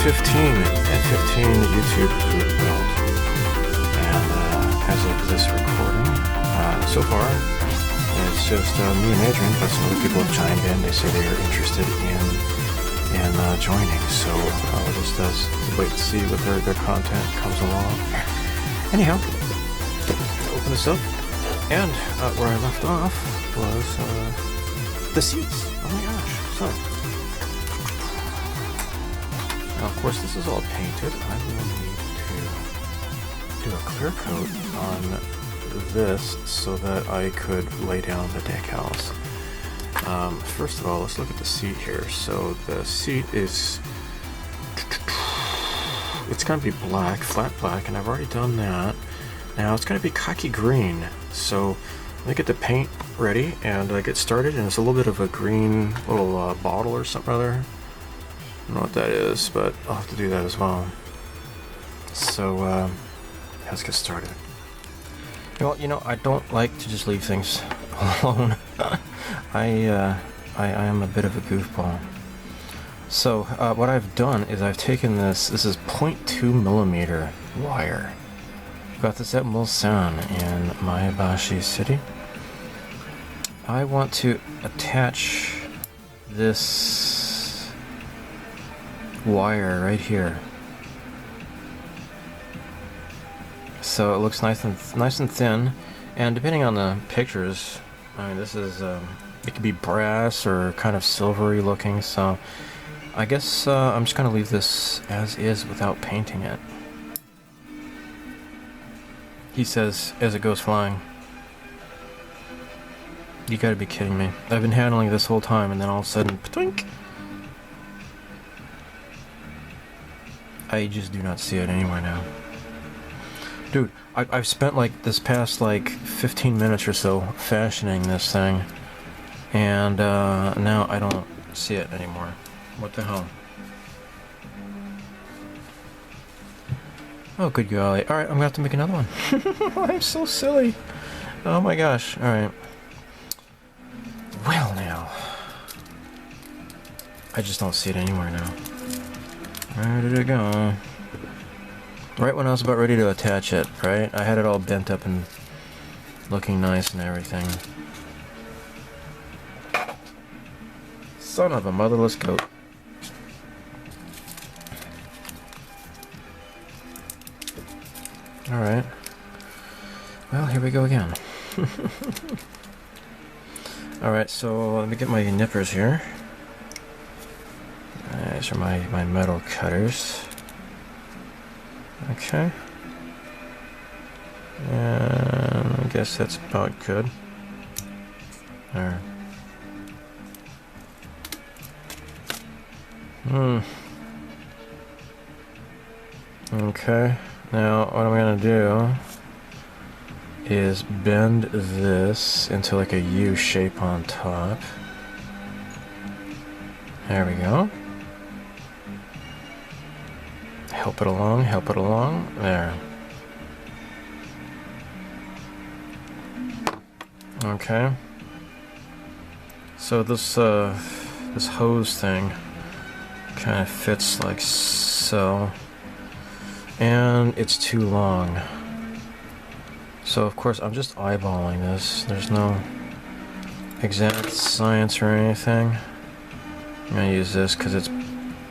F-15 YouTube group build. And as of this recording, so far, it's just me and Adrian, but some other people have chimed in. They say they are interested in joining, so we'll just wait and see what their content comes along. Anyhow, open this up, and where I left off was the seats. Oh my gosh, so now of course this is all painted. I will need to do a clear coat on this so that I could lay down the decals. First of all, let's look at the seat here. So the seat it's going to be black, flat black, and I've already done that. Now it's going to be khaki green. So let me get the paint ready and get started. And it's a little bit of a green little bottle or something other. I don't know what that is, but I'll have to do that as well. So let's get started. Well, you know, I don't like to just leave things alone. I am a bit of a goofball. So what I've done is I've taken this is 0.2 millimeter wire. Got this at Mulsan in Maebashi City. I want to attach this wire right here. So it looks nice and thin, and depending on the pictures, I mean, this is it could be brass or kind of silvery looking. So I guess I'm just gonna leave this as is without painting it. He says as it goes flying. You gotta be kidding me! I've been handling this whole time, and then all of a sudden, twink! I just do not see it anywhere now. Dude, I've spent like this past like 15 minutes or so fashioning this thing, and now I don't see it anymore. What the hell? Oh, good golly. Alright, I'm gonna have to make another one. I'm so silly. Oh my gosh. Alright. Well, now. I just don't see it anywhere now. Where did it go? Right when I was about ready to attach it, right? I had it all bent up and looking nice and everything. Son of a motherless goat. Alright. Well, here we go again. Alright, so let me get my nippers here. These are my metal cutters. Okay. And I guess that's about good. There. Okay. Now what I'm gonna do is bend this into like a U shape on top. There we go. Help it along, there. Okay. So this hose thing kind of fits like so, and it's too long. So of course I'm just eyeballing this. There's no exact science or anything. I'm gonna use this because it's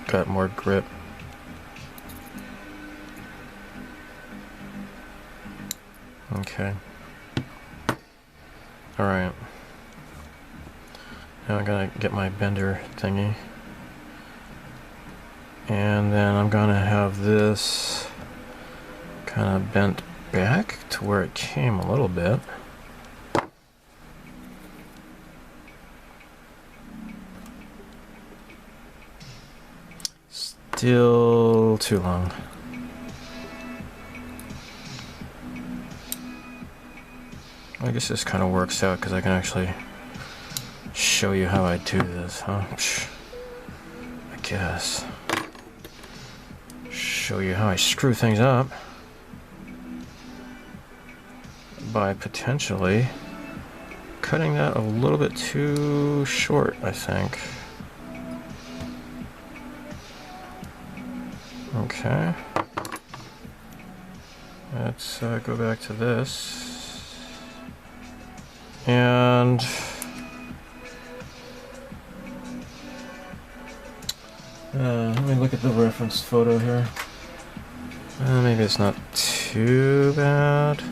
got more grip. Okay. Alright. Now I'm gonna get my bender thingy. And then I'm gonna have this kind of bent back to where it came a little bit. Still too long. I guess this kind of works out because I can actually show you how I do this, huh? I guess. Show you how I screw things up by potentially cutting that a little bit too short, I think. Okay. Let's go back to this. And let me look at the reference photo here. Maybe it's not too bad.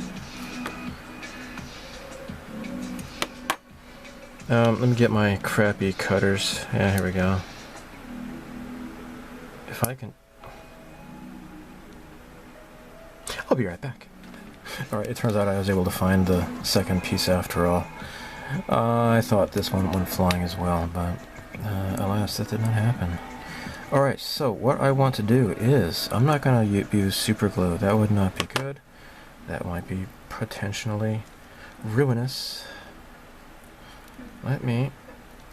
Let me get my crappy cutters. Yeah, here we go. If I can... I'll be right back. Alright, it turns out I was able to find the second piece after all. I thought this one went flying as well, but alas, that did not happen. Alright, so what I want to do is, I'm not going to use super glue. That would not be good. That might be potentially ruinous. Let me...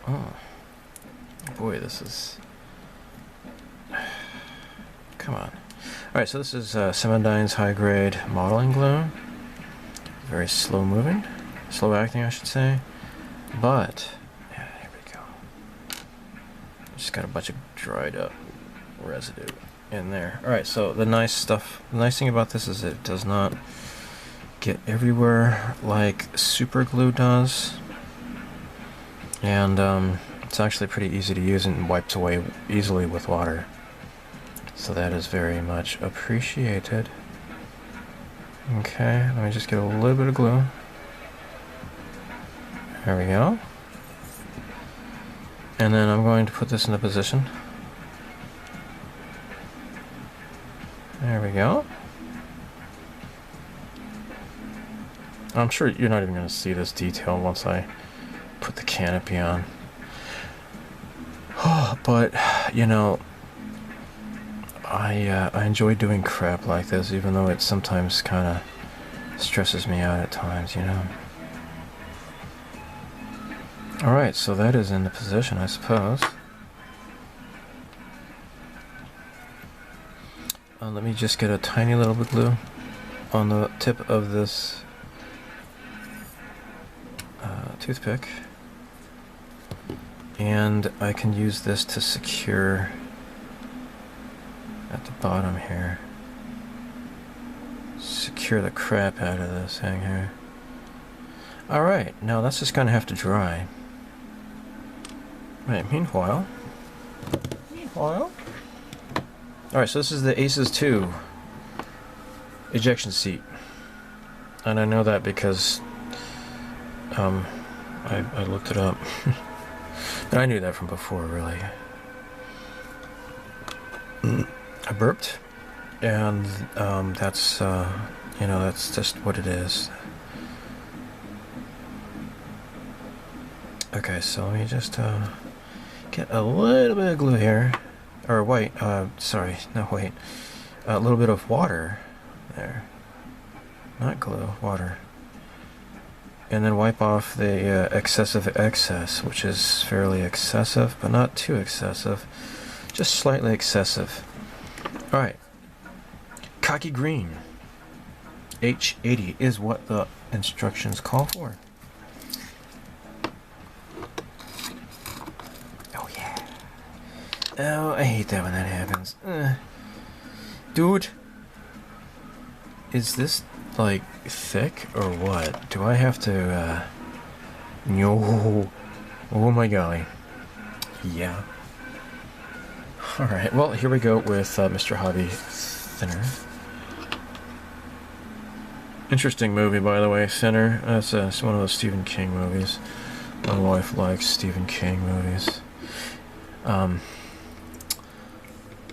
Oh. Boy, this is... Come on. Alright, so this is Cemendine's high-grade modeling glue. Very slow moving. Slow acting, I should say. But... Yeah, here we go. Just got a bunch of dried up residue in there. Alright, so the nice stuff... The nice thing about this is it does not get everywhere like super glue does. And it's actually pretty easy to use and wipes away easily with water. So that is very much appreciated. Okay, let me just get a little bit of glue. There we go. And then I'm going to put this in a position. There we go. I'm sure you're not even going to see this detail once I put the canopy on. But, you know, I enjoy doing crap like this, even though it sometimes kind of stresses me out at times, you know. Alright, so that is in the position, I suppose. Let me just get a tiny little bit of glue on the tip of this toothpick. And I can use this to secure at the bottom here. Secure the crap out of this thing here. Alright, now that's just gonna have to dry. Right, meanwhile. Alright, so this is the Aces 2 ejection seat. And I know that because I looked it up. And I knew that from before, really. I burped, and that's you know, that's just what it is. Okay, so let me just get a little bit of glue here, or white. Sorry, no white. A little bit of water there, not glue, water. And then wipe off the excessive excess, which is fairly excessive, but not too excessive. Just slightly excessive. Alright. Khaki green. H80 is what the instructions call for. Oh yeah. Oh, I hate that when that happens. Dude. Is this... like thick or what? Do I have to no. Oh my golly. Yeah. Alright, well here we go with Mr. Hobby Thinner. Interesting movie, by the way, Thinner. That's it's one of those Stephen King movies. My wife likes Stephen King movies.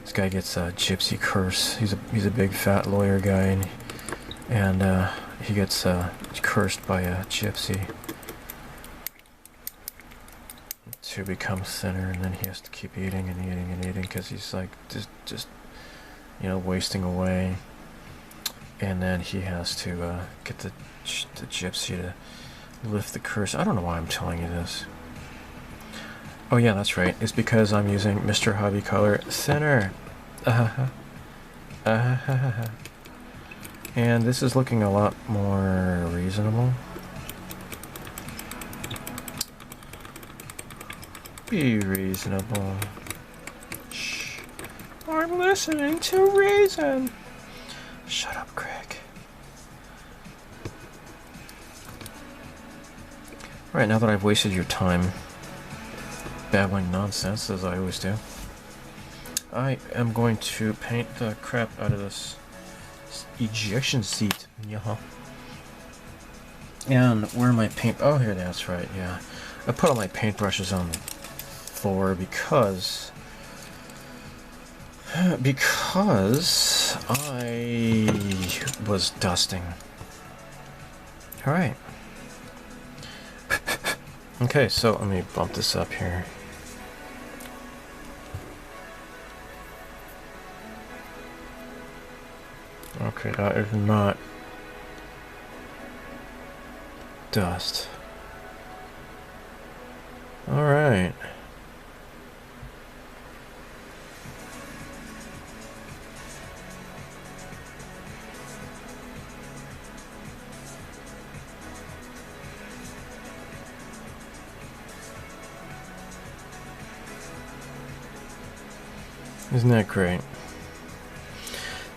This guy gets a gypsy curse. He's a big fat lawyer guy, and he gets cursed by a gypsy to become thinner, and then he has to keep eating and eating and eating because he's like just you know, wasting away. And then he has to get the gypsy to lift the curse. I don't know why I'm telling you this. Oh yeah, that's right. It's because I'm using Mr. Hobby Color Thinner. And this is looking a lot more reasonable. Be reasonable. Shh. I'm listening to reason. Shut up, Craig. Alright, now that I've wasted your time babbling nonsense, as I always do, I am going to paint the crap out of this ejection seat. Yeah. And where are my paint? Oh, here, that's right, yeah. I put all my paintbrushes on the floor because I was dusting. Alright. Okay, so let me bump this up here. Okay, that is not dust. All right. Isn't that great?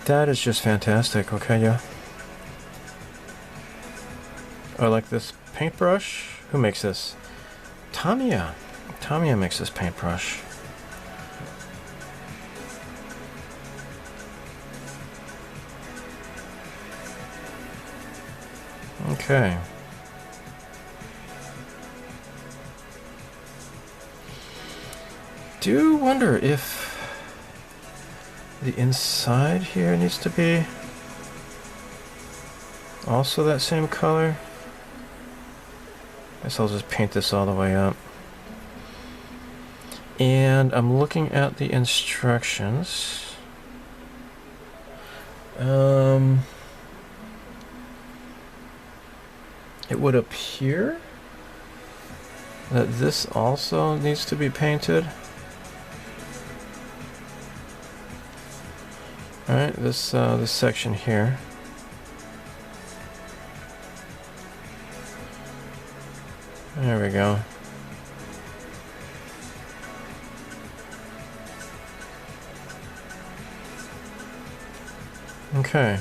That is just fantastic. Okay, yeah. I like this paintbrush. Who makes this? Tamiya. Tamiya makes this paintbrush. Okay. Do wonder if the inside here needs to be also that same color. Guess I'll just paint this all the way up. And I'm looking at the instructions. It would appear that this also needs to be painted. Alright, this section here. There we go. Okay.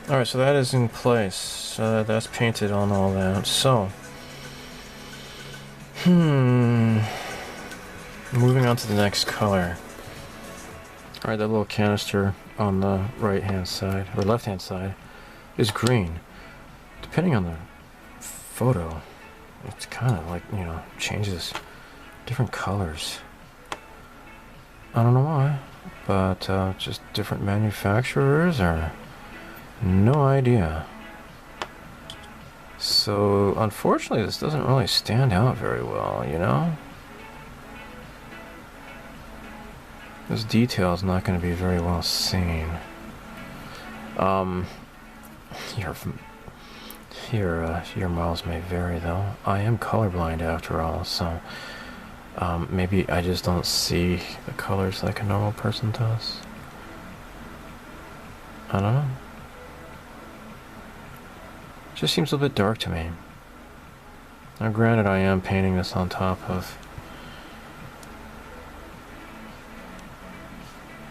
Alright, so that is in place. That's painted on all that. So, moving on to the next color. Alright, that little canister on the right hand side, or left hand side, is green. Depending on the photo, it's kind of like, you know, changes different colors. I don't know why, but just different manufacturers, or no idea. So unfortunately this doesn't really stand out very well, you know? This detail is not going to be very well seen. Your miles may vary, though. I am colorblind after all, so maybe I just don't see the colors like a normal person does. I don't know. It just seems a bit dark to me. Now, granted, I am painting this on top of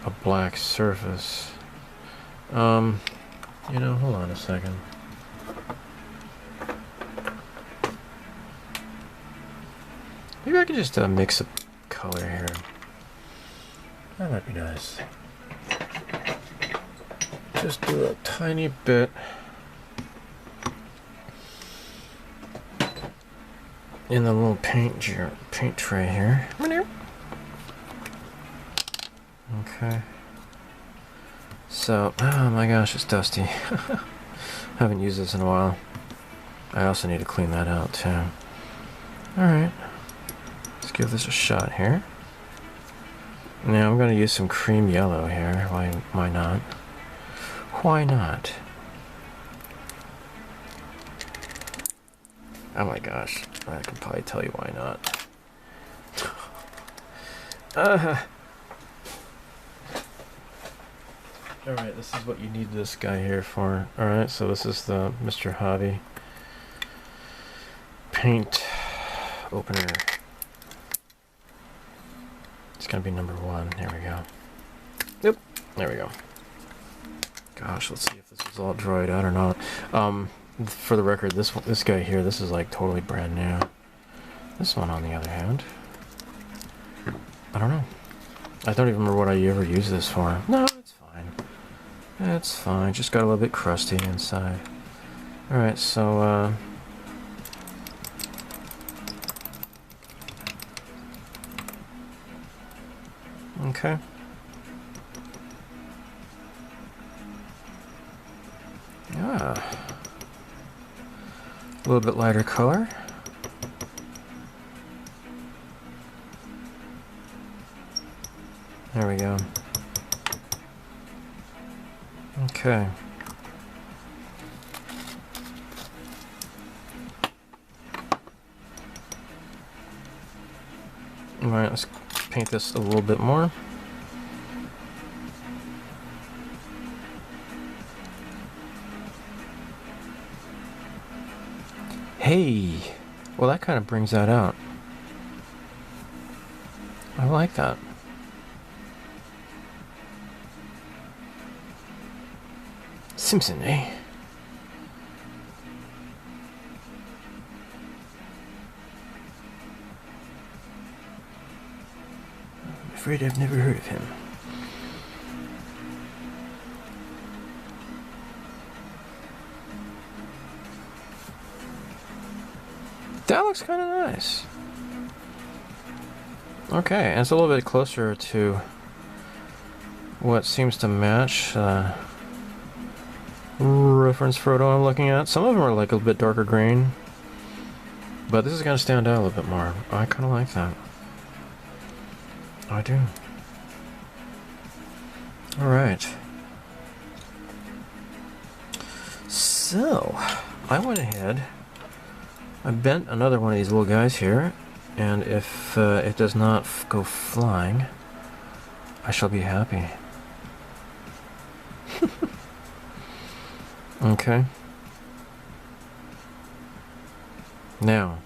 a black surface. You know, hold on a second. Maybe I could just mix a color here. That might be nice. Just do a tiny bit. In the little paint tray here. Okay. So, oh my gosh, it's dusty. Haven't used this in a while. I also need to clean that out too. Alright. Let's give this a shot here. Now I'm going to use some cream yellow here. Why not? Why not? Oh my gosh. I can probably tell you why not. Alright, this is what you need this guy here for. Alright, so this is the Mr. Hobby paint opener. It's gonna be number 1. There we go. Yep, there we go. Gosh, let's see if this is all dried out or not. For the record, this guy here, this is like totally brand new. This one, on the other hand, I don't know. I don't even remember what I ever used this for. No, it's fine. It's fine. Just got a little bit crusty inside. Alright, so, okay. Yeah. A little bit lighter color. There we go. Okay. Alright, let's paint this a little bit more. Hey! Well, that kind of brings that out. I like that. Simpson, eh? I'm afraid I've never heard of him. That looks kind of nice. Okay, and it's a little bit closer to what seems to match reference photo I'm looking at. Some of them are like a little bit darker green, but this is going to stand out a little bit more. I kind of like that. I do. Alright. So, I went ahead, I bent another one of these little guys here, and if it does not go flying, I shall be happy. Okay. Now.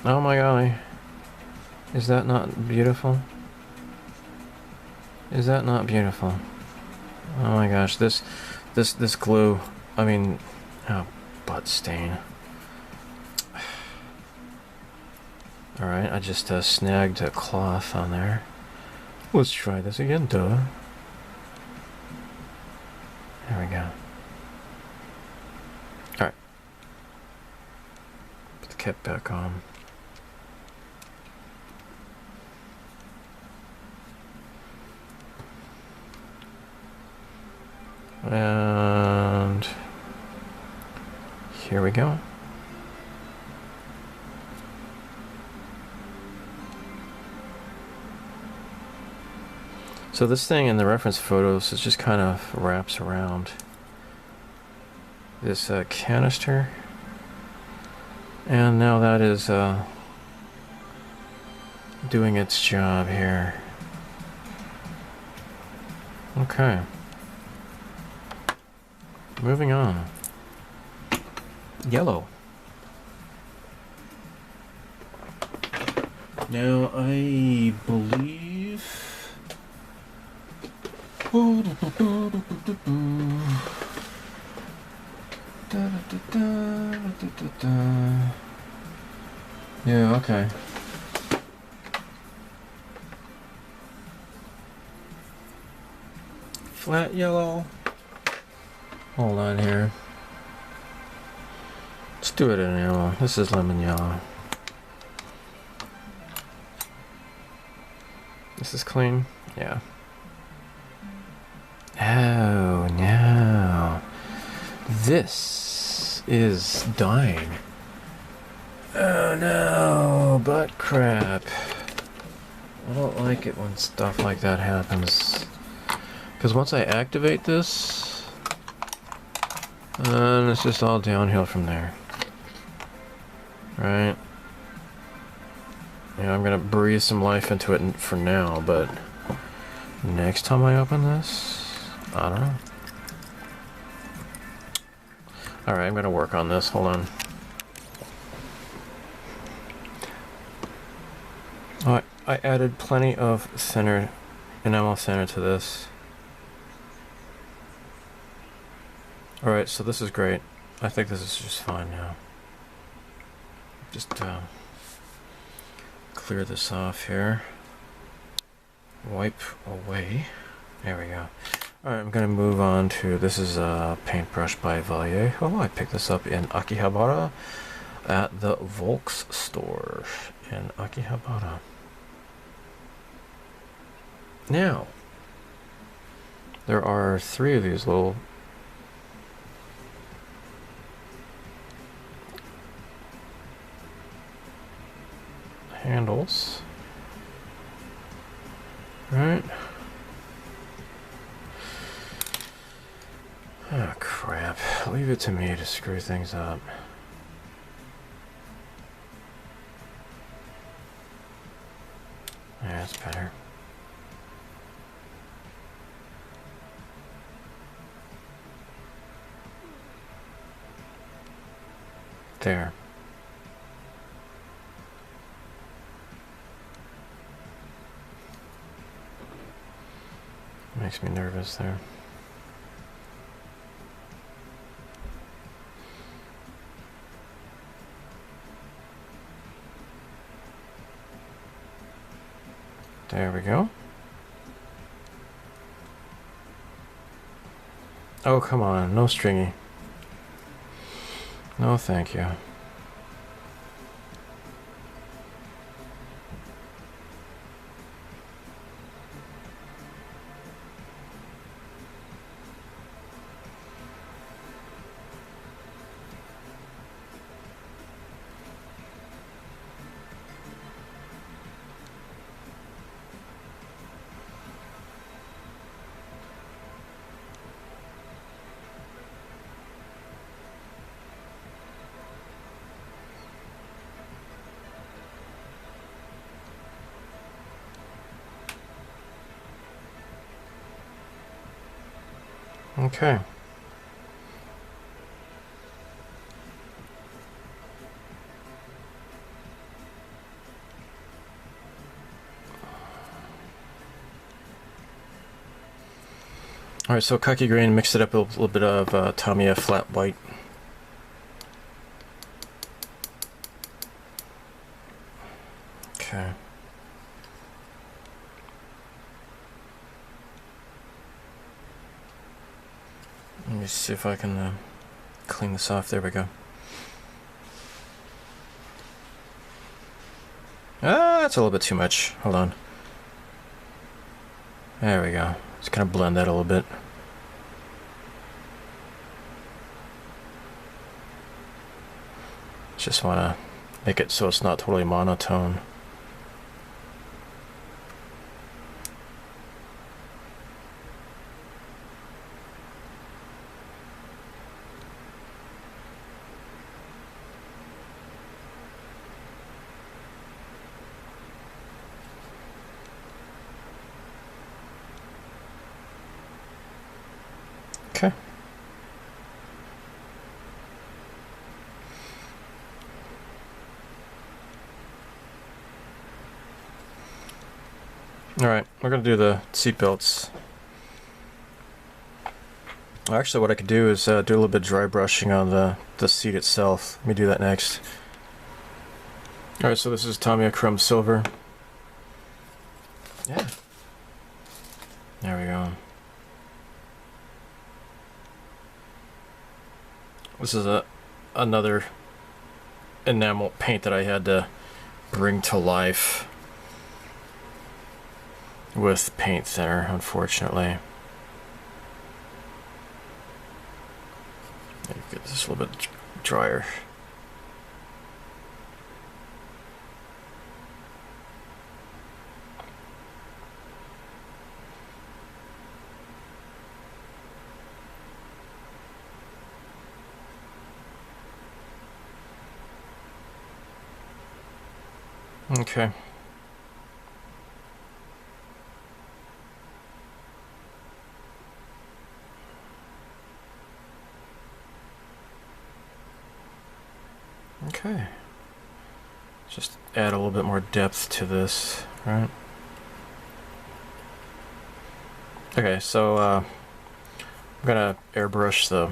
Oh my golly. Is that not beautiful? Is that not beautiful? Oh my gosh, this glue, I mean, oh, butt stain. Alright, I just snagged a cloth on there. Let's try this again, duh. There we go. Alright. Put the cap back on. And here we go. So this thing in the reference photos is just kind of wraps around this canister, and now that is doing its job here. Okay. Moving on. Yellow. Now I believe yeah, okay. Flat yellow. Hold on here. Let's do it in yellow. This is lemon yellow. This is clean? Yeah. Oh no. This is dying. Oh no, butt crap. I don't like it when stuff like that happens. Because once I activate this, and it's just all downhill from there. Right? Yeah, I'm gonna breathe some life into it for now, but next time I open this? I don't know. Alright, I'm gonna work on this. Hold on. Alright, I added plenty of thinner, enamel thinner to this. Alright, so this is great. I think this is just fine now. Just clear this off here. Wipe away. There we go. Alright, I'm going to move on to, this is a paintbrush by Vallejo. I picked this up in Akihabara at the Volks store in Akihabara. Now, there are 3 of these little handles. Right. Oh crap. Leave it to me to screw things up. Yeah, that's better. There. Makes me nervous there. There we go. Oh, come on. No stringy. No, thank you. Okay. Alright, so khaki green, mixed it up with a little bit of Tamiya flat white. Okay. Let me see if I can clean this off. There we go. Ah, that's a little bit too much. Hold on. There we go. Just kind of blend that a little bit. Just want to make it so it's not totally monotone. Okay. Alright, we're going to do the seat belts. Actually, what I could do is do a little bit of dry brushing on the seat itself. Let me do that next. Alright, so this is Tamiya Chrome Silver. Yeah. There we go. This is another enamel paint that I had to bring to life with paint thinner, unfortunately. Get this a little bit drier. Okay. Okay. Just add a little bit more depth to this, right? Okay, so I'm gonna airbrush the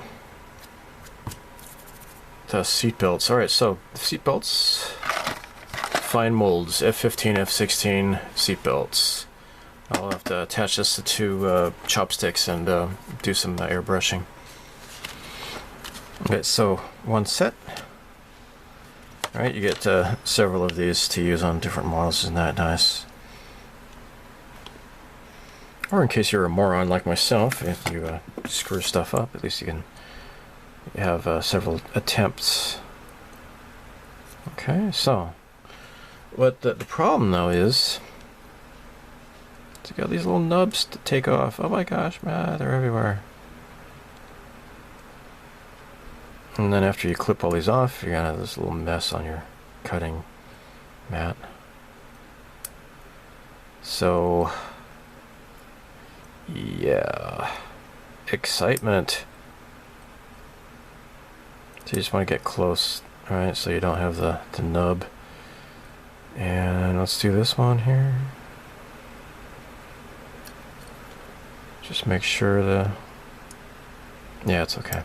seat belts. All right, so seat belts, fine molds, F-15, F-16 seat belts. I'll have to attach this to two chopsticks and do some airbrushing. Okay, so one set. All right, you get several of these to use on different models. Isn't that nice? Or in case you're a moron like myself, if you screw stuff up, at least you can have several attempts. Okay, so what the problem though is, you got these little nubs to take off. Oh my gosh, man, they're everywhere. And then after you clip all these off, you're gonna have this little mess on your cutting mat. So, yeah, excitement. So you just want to get close, alright, so you don't have the nub. And let's do this one here. Just make sure yeah, it's okay.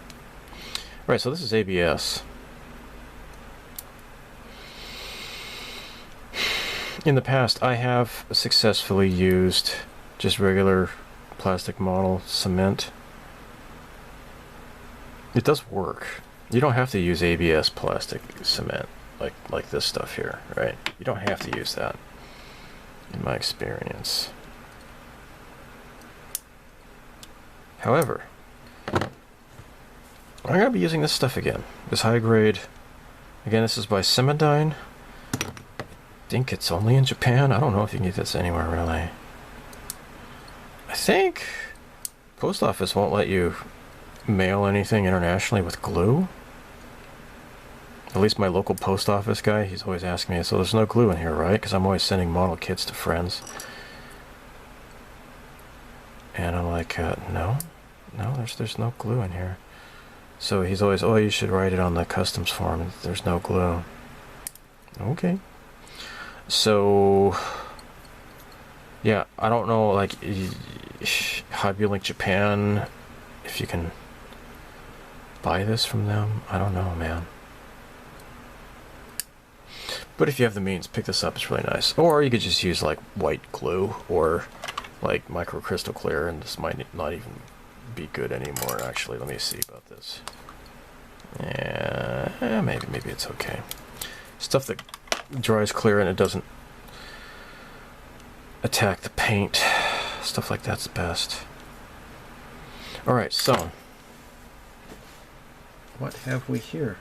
Right, so this is ABS. In the past, I have successfully used just regular plastic model cement. It does work. You don't have to use ABS plastic cement like this stuff here, right? You don't have to use that, in my experience. However, I'm going to be using this stuff again. This high grade. Again, this is by Cemendyne. I think it's only in Japan. I don't know if you can get this anywhere, really. I think post office won't let you mail anything internationally with glue. At least my local post office guy, he's always asking me, so there's no glue in here, right? Because I'm always sending model kits to friends. And I'm like, no, there's no glue in here. So he's always, oh, you should write it on the customs form. There's no glue. Okay. So, yeah, I don't know, like, Hobbylink Japan, if you can buy this from them. I don't know, man. But if you have the means, pick this up. It's really nice. Or you could just use, like, white glue or, like, microcrystal clear, and this might not even be good anymore. Actually, let me see about this. Yeah, maybe it's okay. Stuff that dries clear and it doesn't attack the paint, stuff like that's best. All right, so what have we here?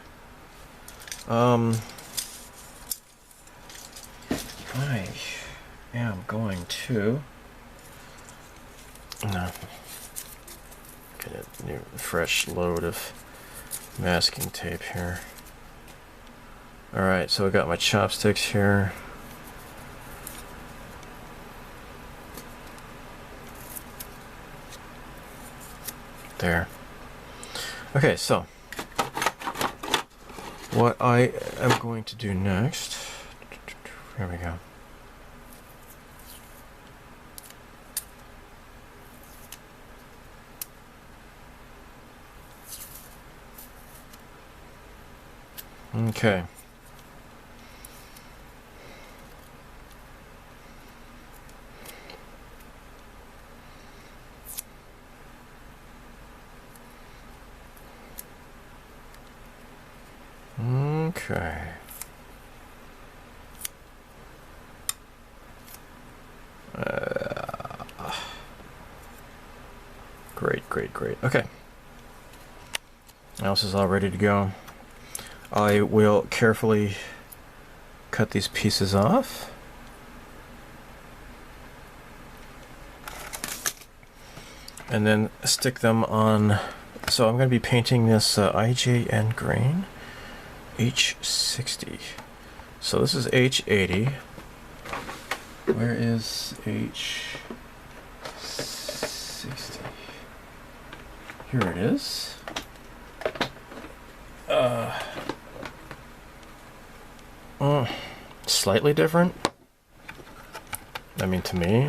I am going to get a new fresh load of masking tape here. Alright, so I got my chopsticks here. There. Okay, so what I am going to do next, here we go. Okay. Okay. Great. Okay. Now this is all ready to go. I will carefully cut these pieces off. And then stick them on. So I'm going to be painting this IJN green H60. So this is H80. Where is H60? Here it is. slightly different. I mean, to me,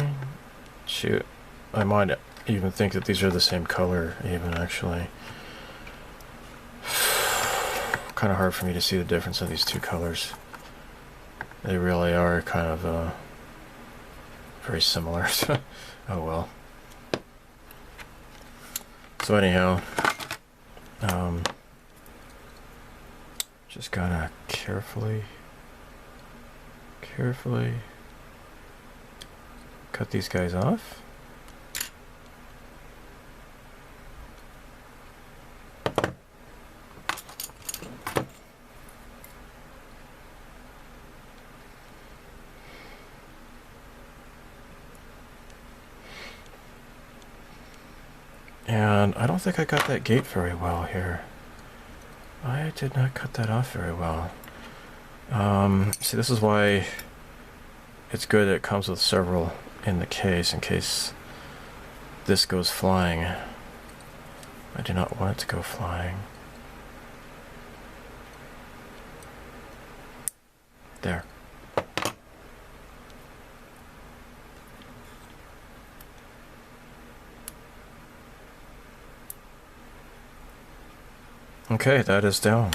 shoot, I might even think that these are the same color, even actually. Kind of hard for me to see the difference in these two colors. They really are kind of very similar. Oh well. So anyhow, just gotta carefully cut these guys off. And I don't think I got that gate very well here. I did not cut that off very well. See, this is why it's good that it comes with several in the case, in case this goes flying. I do not want it to go flying. There. Okay, that is down.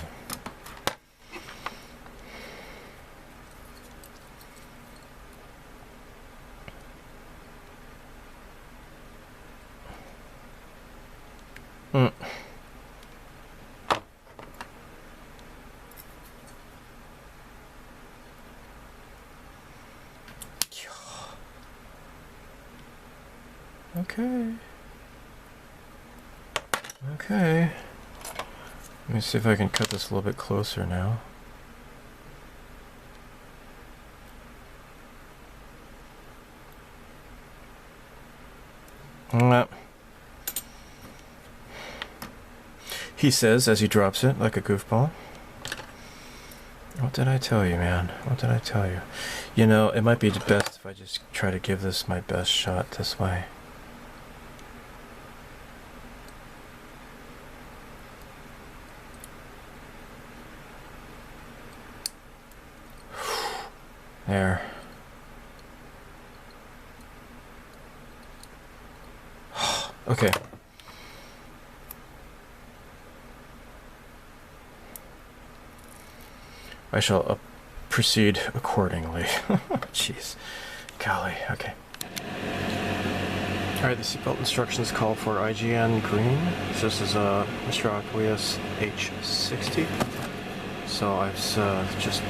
Okay. Okay. Let me see if I can cut this a little bit closer now. He says as he drops it like a goofball. What did I tell you, man? What did I tell you? You know, it might be best if I just try to give this my best shot this way. There. Okay. I shall proceed accordingly. Jeez. Golly. Okay. Alright, the seatbelt instructions call for IGN green. So this is a Mr. Aqueous H60. So I've just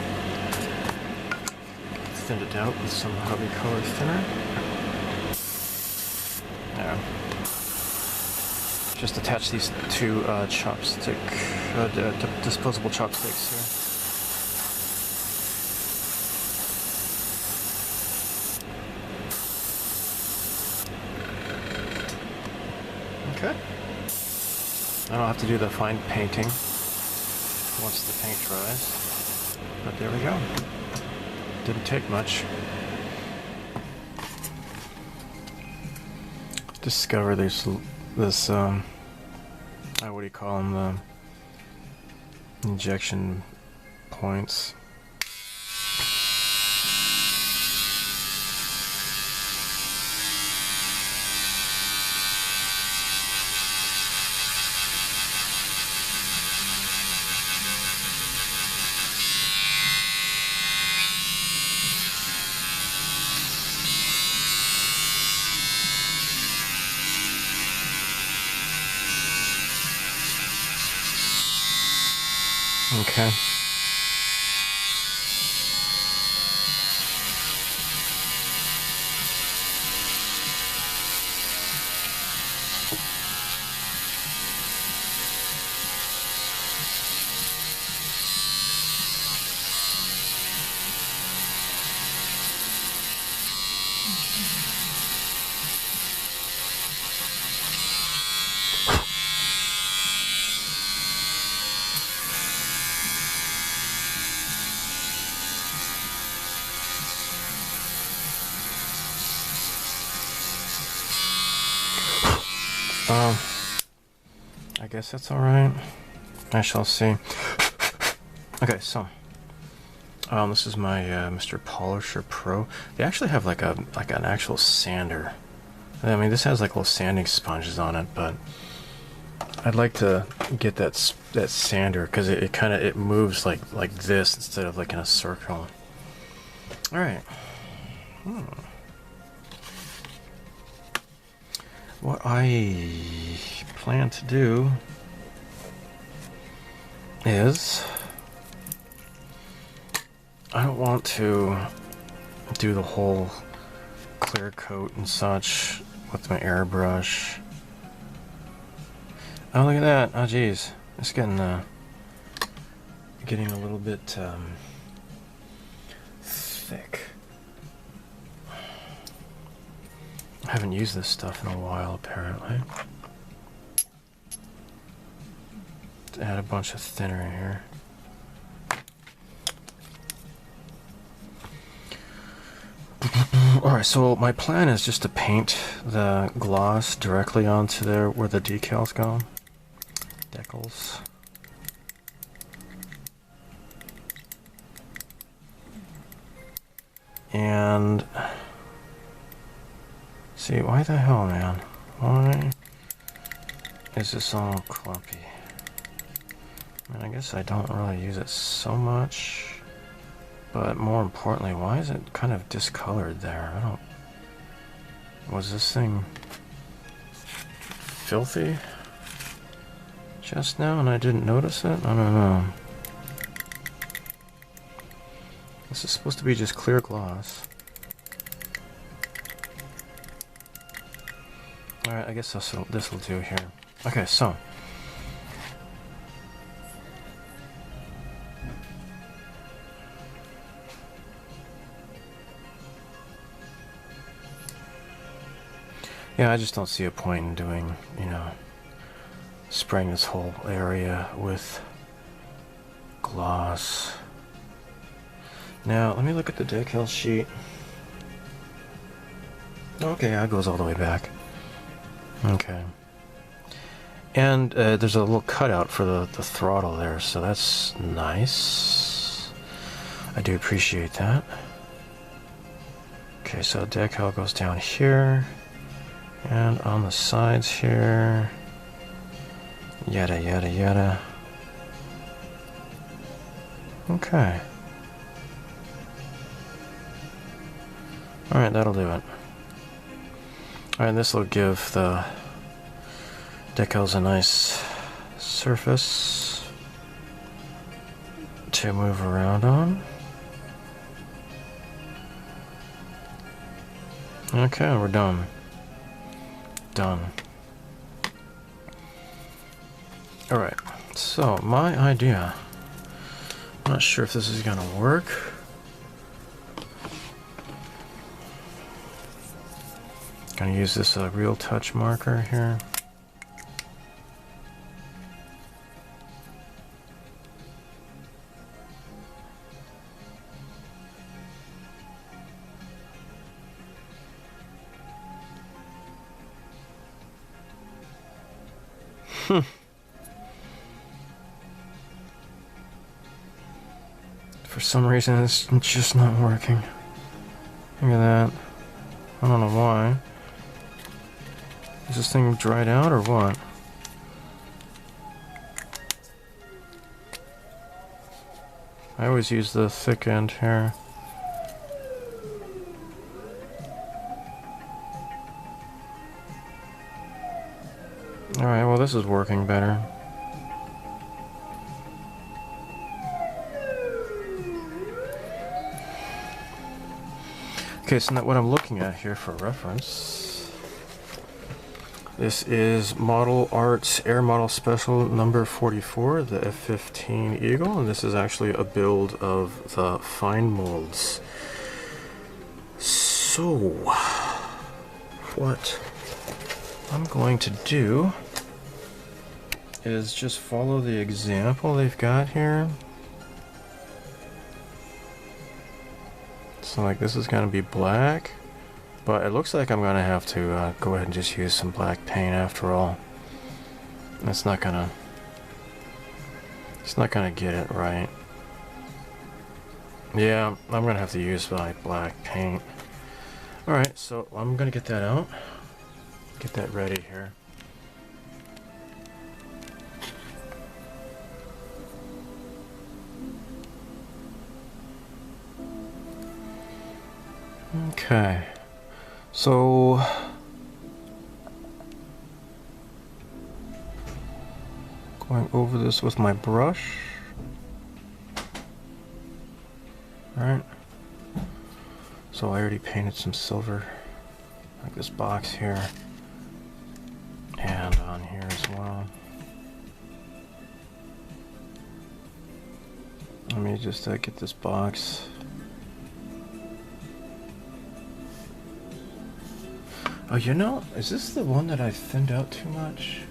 thinned it out with some hobby color thinner. There. Just attach these two disposable chopsticks here. Okay. I don't have to do the fine painting once the paint dries, but there we go. Didn't take much. Discover this what do you call them, the injection points. Okay. I guess that's alright. I shall see. Okay, so This is my Mr. Polisher Pro. They actually have like an actual sander. I mean, this has like little sanding sponges on it, but I'd like to get that sander because it kind of moves like this instead of like in a circle. All right. What I plan to do is I don't want to do the whole clear coat and such with my airbrush. Oh, look at that. Oh, geez. It's getting a little bit thick. I haven't used this stuff in a while, apparently. Let's add a bunch of thinner in here. Alright, so my plan is just to paint the gloss directly onto there where the decals go. Decals. And see, why the hell, man? Why is this all clumpy? I mean, I guess I don't really use it so much. But more importantly, why is it kind of discolored there? I don't... Was this thing filthy just now and I didn't notice it? I don't know. This is supposed to be just clear gloss. Alright, I guess this will do here. Okay, so... yeah, I just don't see a point in doing, you know, spraying this whole area with gloss. Now, let me look at the decal sheet. Okay, that goes all the way back. Okay. And there's a little cutout for the throttle there, so that's nice. I do appreciate that. Okay, so decal goes down here. And on the sides here, yada yada yada. Okay. Alright, that'll do it. Alright, this will give the decals a nice surface to move around on. Okay, we're done. Done. Alright, so my idea, I'm not sure if this is gonna work. Gonna use this Real Touch marker here. For some reason, it's just not working. Look at that. I don't know why. Is this thing dried out or what? I always use the thick end here. Alright, well this is working better. Okay, so now what I'm looking at here for reference, this is Model Arts Air Model Special number 44, the F-15 Eagle, and this is actually a build of the fine molds. So, what I'm going to do is just follow the example they've got here. So like this is going to be black, but it looks like I'm going to have to go ahead and just use some black paint after all. It's not gonna get it right. Yeah, I'm gonna have to use my black paint. Alright, so I'm gonna get that out. Get that ready here. Okay, so going over this with my brush. Alright, so I already painted some silver, like this box here, and on here as well. Let me just get this box. Oh, you know, is this the one that I thinned out too much?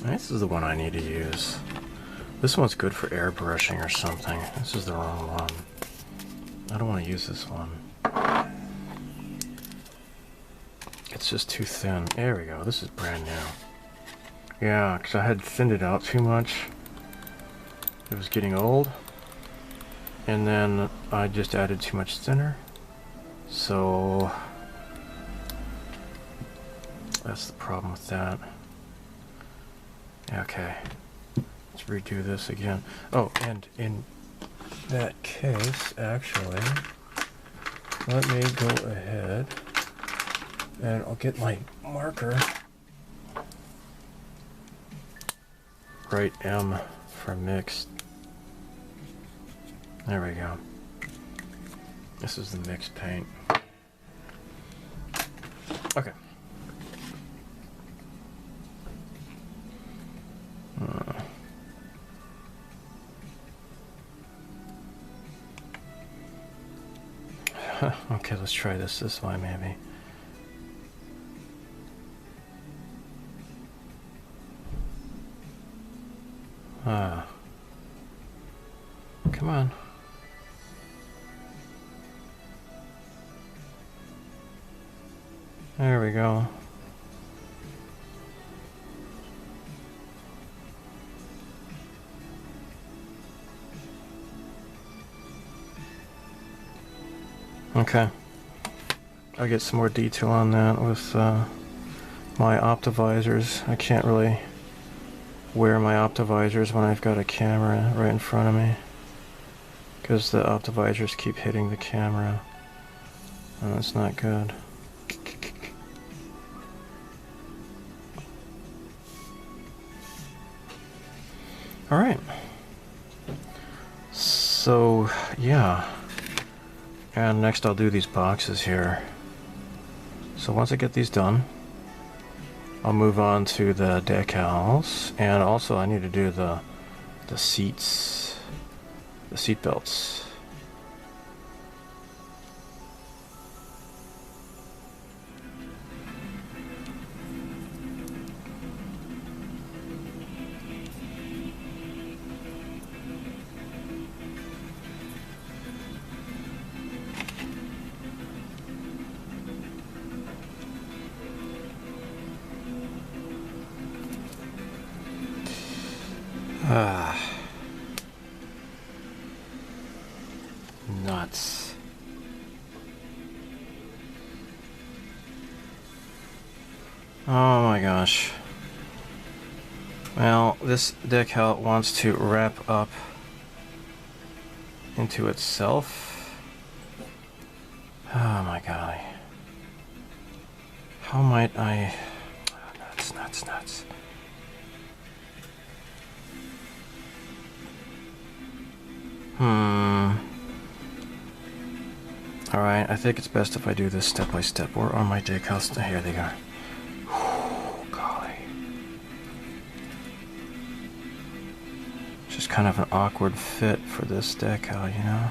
This is the one I need to use. This one's good for airbrushing or something. This is the wrong one. I don't want to use this one. It's just too thin. There we go. This is brand new. Yeah, because I had thinned it out too much. It was getting old. And then I just added too much thinner. So that's the problem with that. Okay, let's redo this again. Oh, and in that case, actually, let me go ahead and I'll get my marker. Write M for mixed. There we go. This is the mixed paint. Okay. Okay, let's try this way maybe. Come on. There we go. Okay. I'll get some more detail on that with my optivisors. I can't really wear my optivisors when I've got a camera right in front of me, because the optivisors keep hitting the camera, and that's not good. Alright. So, yeah. And next I'll do these boxes here. So once I get these done, I'll move on to the decals, and also I need to do the seats, the seat belts. Nuts. Oh my gosh. Well, this decal wants to wrap up into itself. Oh my golly. How might I... Oh, nuts. Alright, I think it's best if I do this step by step. Where are my decals? Here they are. Whew, golly. Just kind of an awkward fit for this decal, you know?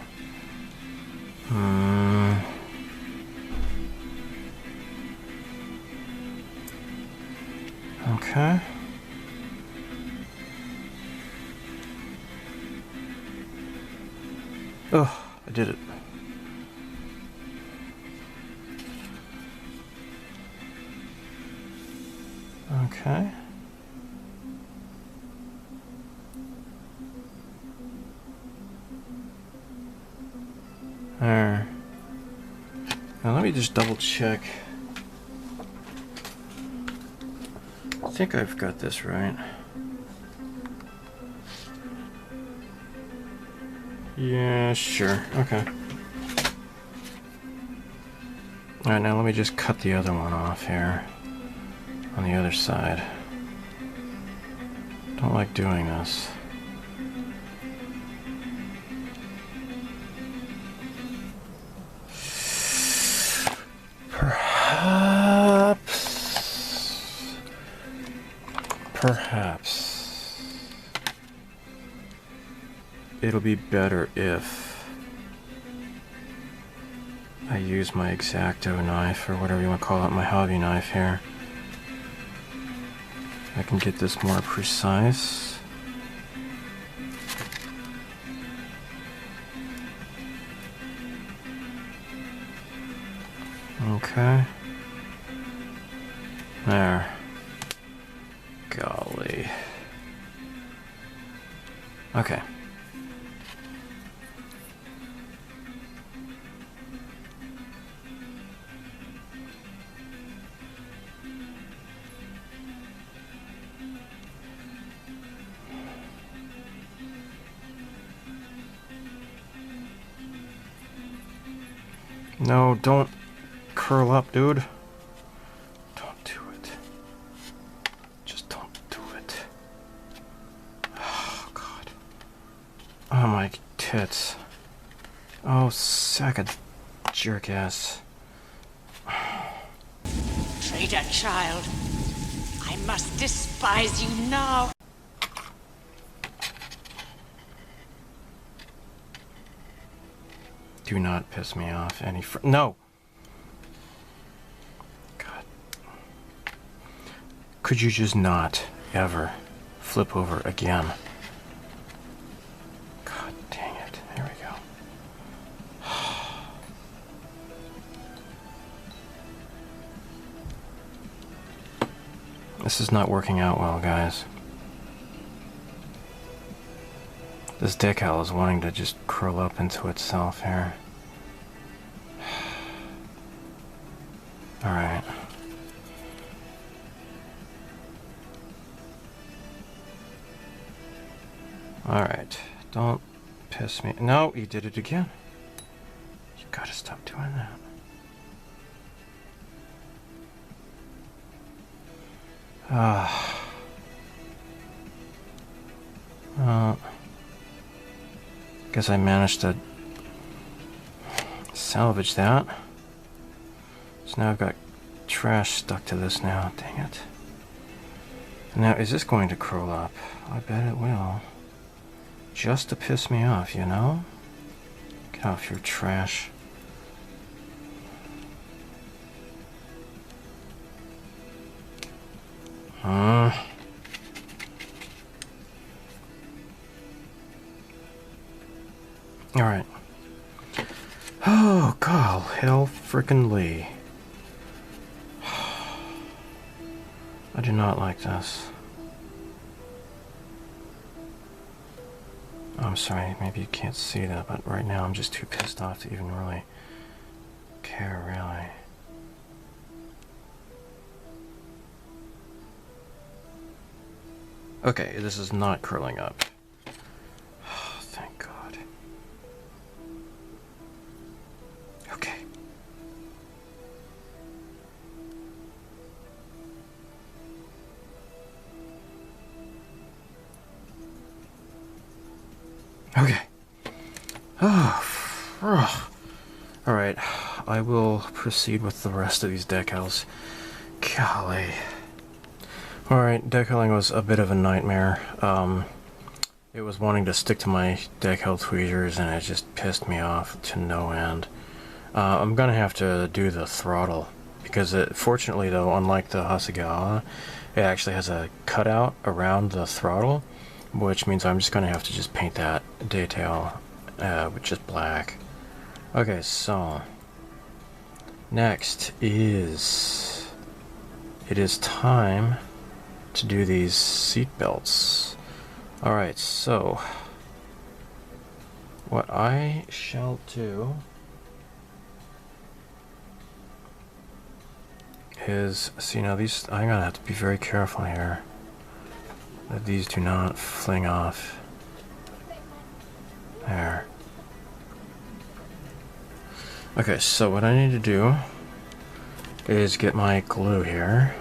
Okay. Oh, I did it. Okay. let me just double check. I think I've got this right. Yeah, sure. Okay. Alright, now let me just cut the other one off here. On the other side. Don't like doing this. Perhaps it'll be better if I use my X-Acto knife, or whatever you want to call it, my hobby knife here. I can get this more precise. Okay. There. Golly. Okay. No, don't curl up, dude. Don't do it. Just don't do it. Oh, God. Oh, my tits. Oh, sack of jerk ass. Traitor child. I must despise you now. Do not piss me off any no! God. Could you just not ever flip over again? God dang it. There we go. This is not working out well, guys. This decal is wanting to just curl up into itself here. Alright. Alright. Don't piss me. No, you did it again. You gotta stop doing that. Guess I managed to salvage that. So now I've got trash stuck to this now. Dang it. Now, is this going to curl up? I bet it will. Just to piss me off, you know? Get off your trash. Alright. Oh, God, hell frickin' Lee. I do not like this. I'm sorry, maybe you can't see that, but right now I'm just too pissed off to even really care, really. Okay, this is not curling up. Oh, thank God. Okay. Okay. Oh, alright, I will proceed with the rest of these decals. Golly. Alright, decaling was a bit of a nightmare. It was wanting to stick to my decal tweezers and it just pissed me off to no end. I'm gonna have to do the throttle because fortunately though, unlike the Hasegawa, it actually has a cutout around the throttle, which means I'm just gonna have to just paint that detail with just black. Okay, so next is it is time to do these seat belts. Alright, so what I shall do is, see now these, I'm gonna have to be very careful here that these do not fling off. There. Okay, so what I need to do is get my glue here.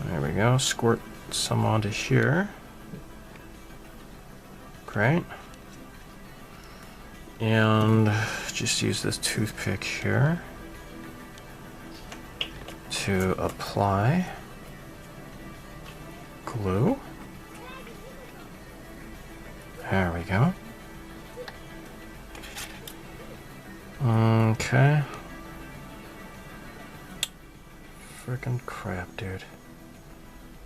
There we go, squirt some onto here. Great. And just use this toothpick here to apply glue. There we go. Okay. Frickin' crap, dude.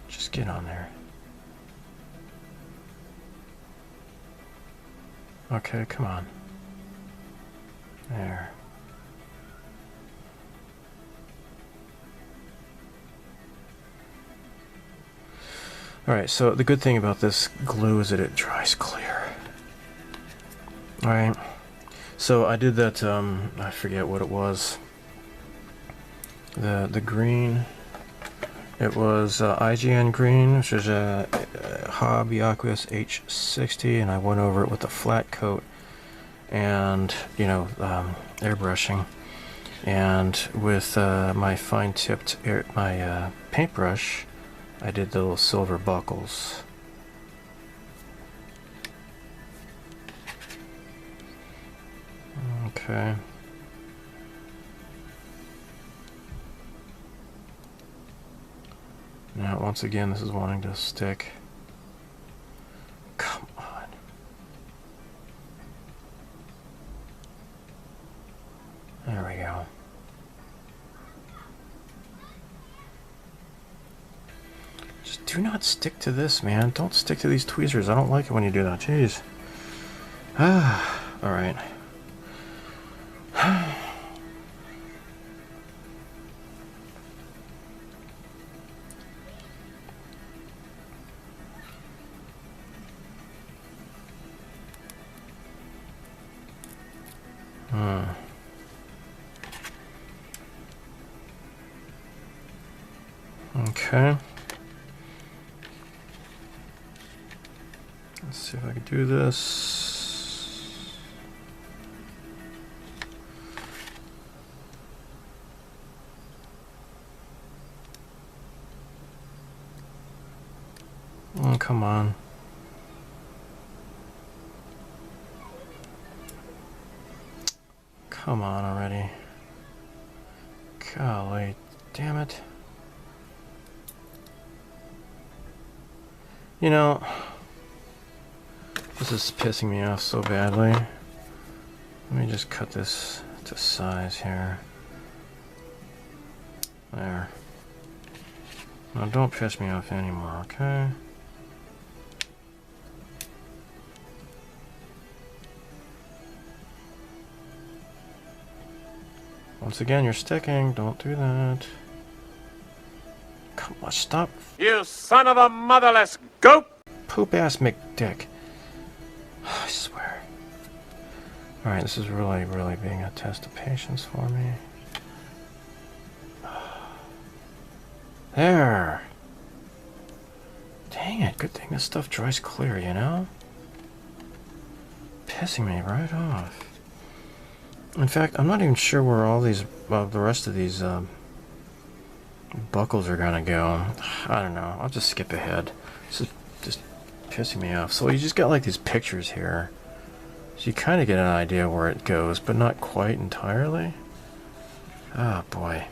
Just get on there. Okay, come on. There. Alright, so the good thing about this glue is that it dries clear. Alright. So I did that, I forget what it was. The green. It was IGN green, which is a Hobby Aqueous H60, and I went over it with a flat coat and, you know, airbrushing. And with my fine-tipped paintbrush, I did the little silver buckles. Okay. Now, once again, this is wanting to stick. Come on. There we go. Just do not stick to this, man. Don't stick to these tweezers. I don't like it when you do that. Jeez. Ah, all right. Okay. Let's see if I can do this. Oh, come on. Come on already. Golly, damn it. You know, this is pissing me off so badly. Let me just cut this to size here. There. Now don't piss me off anymore, okay? Once again, you're sticking. Don't do that. Come on, stop. You son of a motherless goat! Poop-ass McDick. I swear. Alright, this is really, really being a test of patience for me. There. Dang it, good thing this stuff dries clear, you know? Pissing me right off. In fact, I'm not even sure where all these, the rest of these, buckles are gonna go. I don't know. I'll just skip ahead. This is just pissing me off. So you just got like these pictures here. So you kind of get an idea where it goes, but not quite entirely. Oh boy.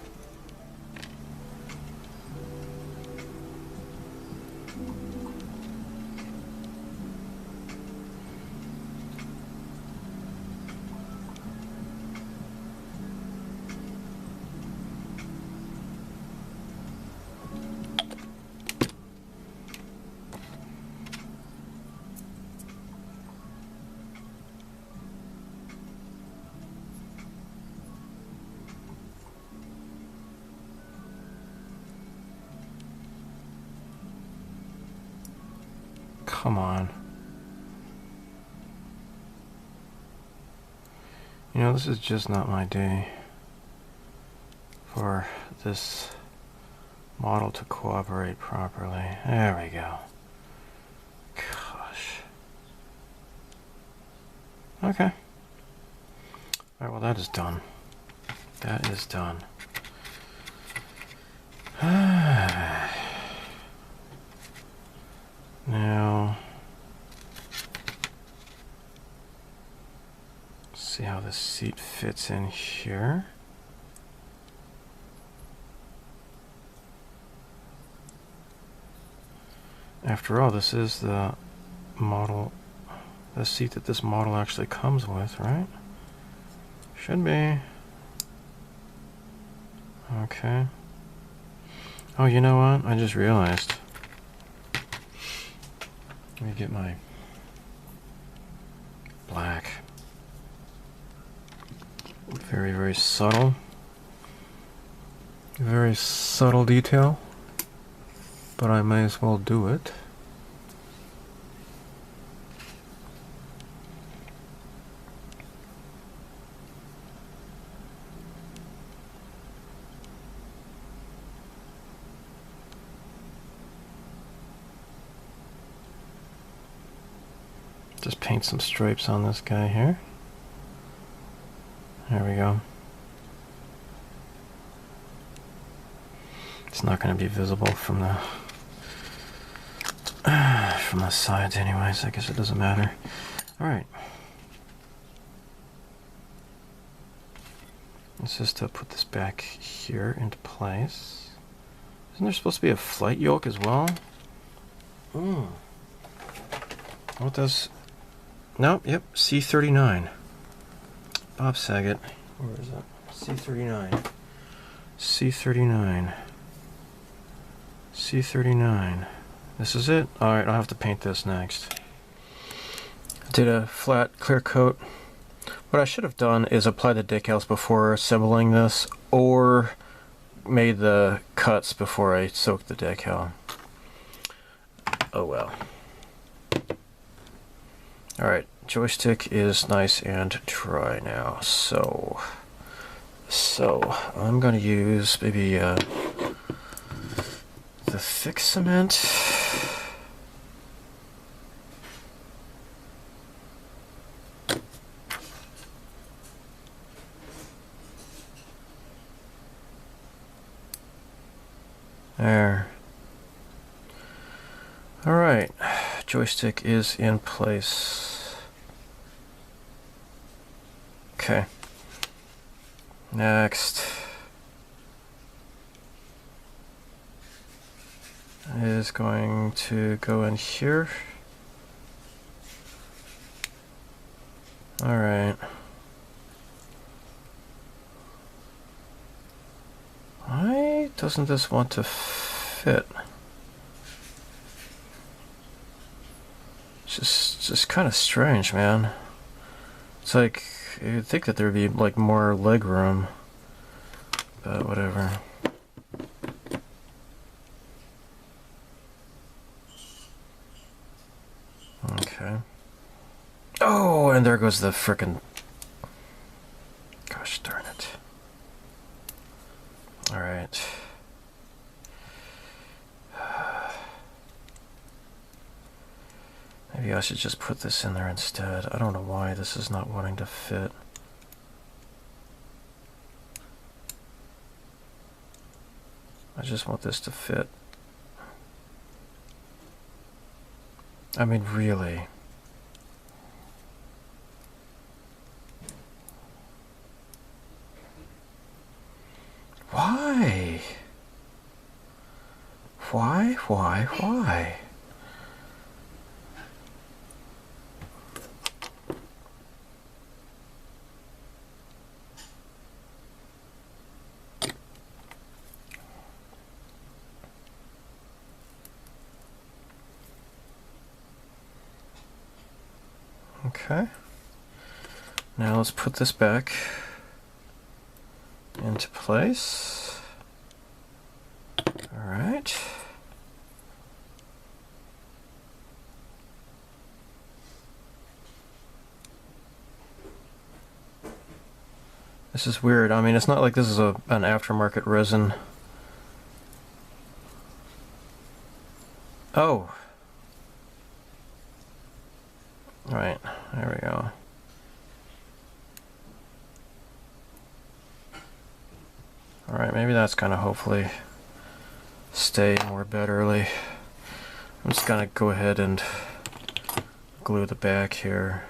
Come on. You You know, this is just not my day for this model to cooperate properly. There we go. Gosh. Okay. Alright, well that is done. That is done. Now, see how this seat fits in here. After all, this is the model, the seat that this model actually comes with, right? Should be. Okay. Oh, you know what? I just realized. Let me get my black. Very, very subtle. Very subtle detail. But I may as well do it. Just paint some stripes on this guy here. There we go. It's not going to be visible from the sides anyways. I guess it doesn't matter. Alright. Let's just put this back here into place. Isn't there supposed to be a flight yoke as well? What does... Nope, yep, C-39. Bob Saget. Where is it? C-39. C-39. C-39. This is it? Alright, I'll have to paint this next. Did a flat clear coat. What I should have done is apply the decals before assembling this, or made the cuts before I soaked the decal. Oh well. Alright, joystick is nice and dry now, so I'm going to use maybe the thick cement. There. Alright, joystick is in place. Okay. Next is going to go in here. Alright. Why doesn't this want to fit? It's just kind of strange, man. It's like, you'd think that there'd be like more leg room, but whatever. Okay. Oh, and there goes the frickin'... Gosh darn it. Alright. Maybe I should just put this in there instead. I don't know why this is not wanting to fit. I just want this to fit. I mean, really. Why? Why? Okay. Now let's put this back into place. All right. This is weird. I mean, it's not like this is an aftermarket resin. Oh! Alright, there we go. Alright, maybe that's gonna hopefully stay more betterly. I'm just gonna go ahead and glue the back here.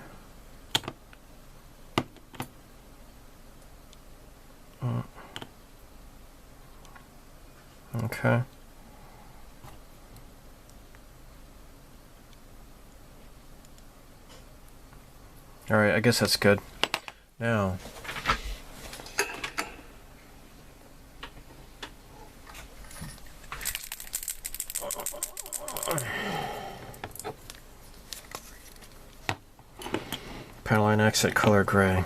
Okay. Alright, I guess that's good. Now, panel line exit color gray.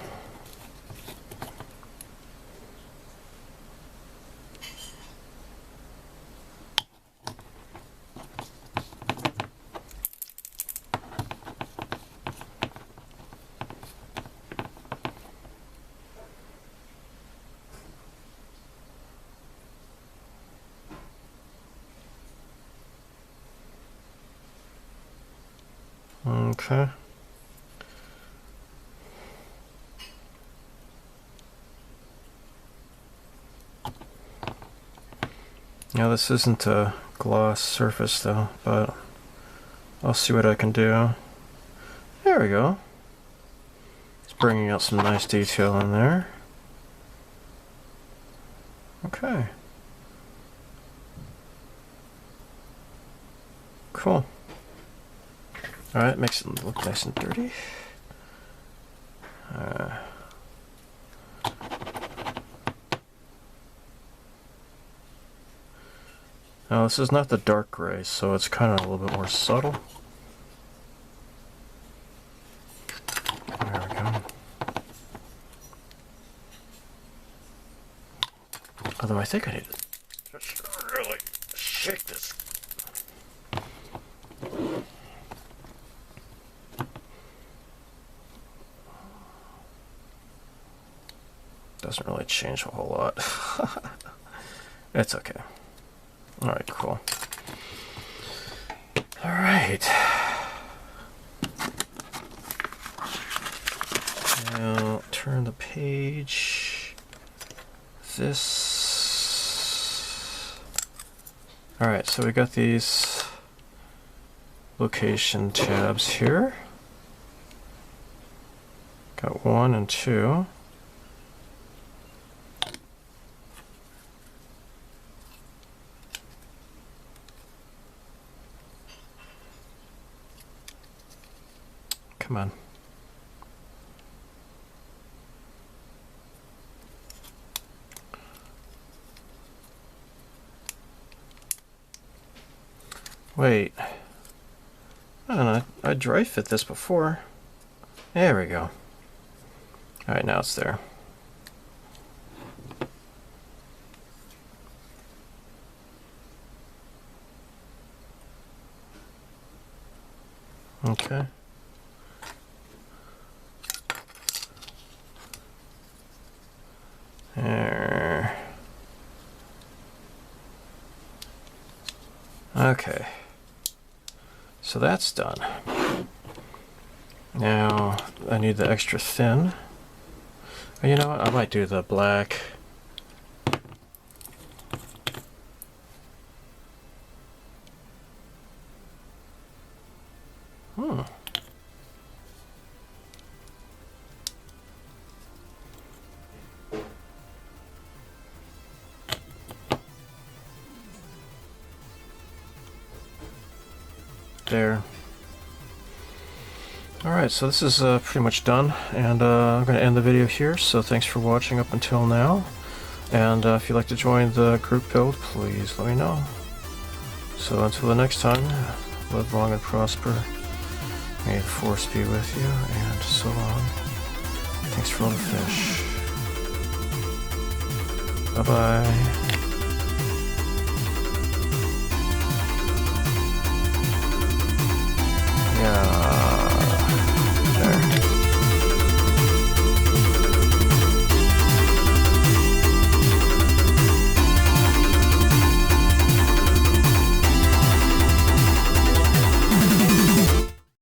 Okay. Now this isn't a gloss surface though, but I'll see what I can do. There we go. It's bringing out some nice detail in there. Okay. Cool. Alright, makes it look nice and dirty. Now this is not the dark gray, so it's kind of a little bit more subtle. There we go. Although I think I need to just really shake this. Doesn't really change a whole lot. It's okay. Alright, cool. Alright. Now turn the page. This. Alright, so we got these location tabs here. Got 1 and 2. Come on. Wait. I don't know. I dry fit this before. There we go. Alright, now it's there. Okay. There. Okay. So that's done. Now I need the extra thin. Oh, you know what? I might do the black. There. Alright, so this is pretty much done, and I'm going to end the video here, so thanks for watching up until now, and if you'd like to join the group build, please let me know. So until the next time, live long and prosper, may the force be with you, and so on. Thanks for all the fish. Bye-bye. Yeah.